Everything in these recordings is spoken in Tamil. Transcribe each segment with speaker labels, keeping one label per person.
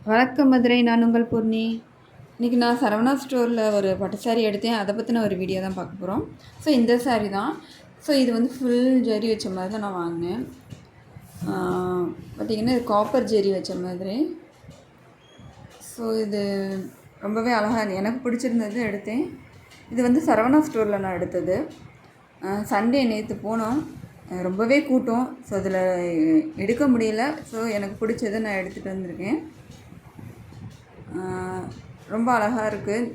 Speaker 1: வணக்கம் மதுரை, நான் உங்கள் பூர்ணி. இன்றைக்கி நான் சரவணா ஸ்டோரில் ஒரு பட்டு சாரீ எடுத்தேன். அதை பற்றின ஒரு வீடியோ தான் பார்க்க போகிறோம். ஸோ இந்த சாரீ தான். ஸோ இது வந்து ஃபுல் ஜெரி வச்ச மாதிரி தான் நான் வாங்கினேன். பார்த்திங்கன்னா இது காப்பர் ஜெரி வச்ச மாதிரி. ஸோ இது ரொம்பவே அழகாக எனக்கு பிடிச்சிருந்தது எடுத்தேன். இது வந்து சரவணா ஸ்டோரில் நான் எடுத்தது. சண்டே நேற்று போனோம், ரொம்பவே கூட்டம். ஸோ அதில் எடுக்க முடியல. ஸோ எனக்கு பிடிச்சதை நான் எடுத்துகிட்டு வந்திருக்கேன். ரொம்ப அழகாக இருக்குது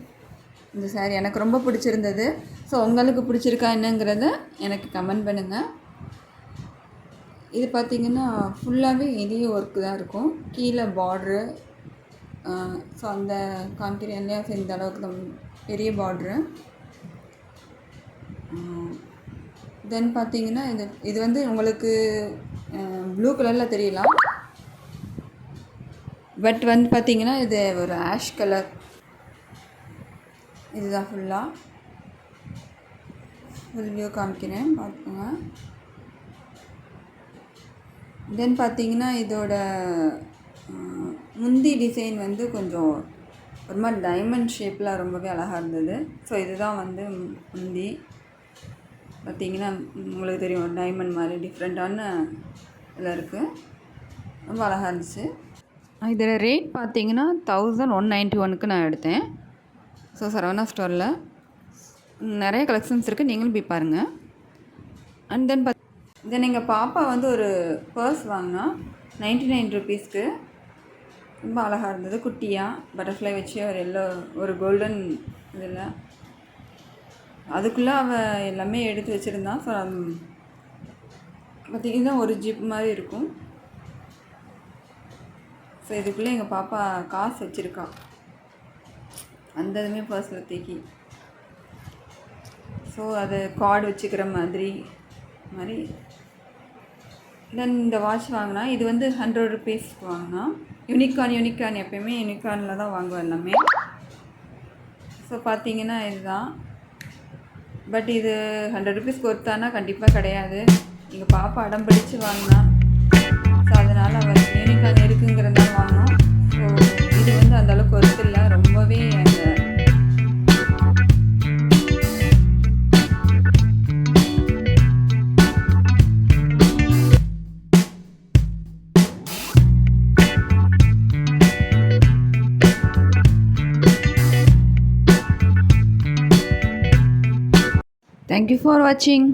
Speaker 1: இந்த சாரீ, எனக்கு ரொம்ப பிடிச்சிருந்தது. ஸோ உங்களுக்கு பிடிச்சிருக்கா என்னங்கிறத எனக்கு கமெண்ட் பண்ணுங்கள். இது பார்த்திங்கன்னா ஃபுல்லாகவே இதே ஒர்க்கு தான் இருக்கும். கீழே பார்ட்ரு, ஸோ அந்த காமிக்கிறேன் இல்லையா, ஸோ இந்த அளவுக்கு தான் பெரிய பார்ட்ரு. தென் பார்த்திங்கன்னா இது வந்து உங்களுக்கு ப்ளூ கலரில் தெரியலாம், பட் வந்து பார்த்திங்கன்னா இது ஒரு ஆஷ் கலர். இதுதான் ஃபுல் வியூ காமிக்கிறேன், பார்த்துக்கோங்க. தென் பார்த்திங்கன்னா இதோட முந்தி டிசைன் வந்து கொஞ்சம் ஒரு மாதிரி டைமண்ட் ஷேப்பில் ரொம்பவே அழகாக இருந்தது. ஸோ இதுதான் வந்து முந்தி. பார்த்திங்கன்னா உங்களுக்கு தெரியும், டைமண்ட் மாதிரி டிஃப்ரெண்ட்டான இதில் இருக்குது, ரொம்ப அழகாக இருந்துச்சு. இதில் ரேட் பார்த்திங்கன்னா 1191க்கு நான் எடுத்தேன். ஸோ சரவணா ஸ்டோரில் நிறைய கலெக்ஷன்ஸ் இருக்குது, நீங்களும் போய் பாருங்கள். அண்ட் தென் எங்கள் பாப்பா வந்து ஒரு பர்ஸ் வாங்கினா 99 ருபீஸ்க்கு. ரொம்ப அழகாக இருந்தது, குட்டியாக பட்டர்ஃப்ளை வச்சு ஒரு கோல்டன் இதில். அதுக்குள்ளே அவள் எல்லாமே எடுத்து வச்சுருந்தான். ஸோ பார்த்திங்கன்னா ஒரு ஜிப் மாதிரி இருக்கும். ஸோ இதுக்குள்ளே எங்கள் பாப்பா காசு வச்சுருக்கா, அந்த இதுவுமே பர்ஸில் தூக்கி. ஸோ அது கார்டு வச்சுக்கிற மாதிரி. தென் இந்த வாட்ச் வாங்கினா இது வந்து 100 ருபீஸ்க்கு வாங்கினா. யூனிகார்ன் எப்போயுமே யூனிகார்னில் தான் வாங்குவேன் எல்லாமே. ஸோ பார்த்திங்கன்னா இதுதான். பட் இது 100 ருபீஸ்க்கு ஒருத்தானா கண்டிப்பாக கிடையாது. எங்கள் பாப்பா அடம் பிடிச்சி வாங்கினா. ஸோ அதனால் அவள் யூனிகார்ன் இருக்குங்கிறதுனால வாங்கினோம். ஸோ இது வந்து அந்தளவுக்கு ஒர்த்து இல்லை, ரொம்பவே அந்த Thank you for watching.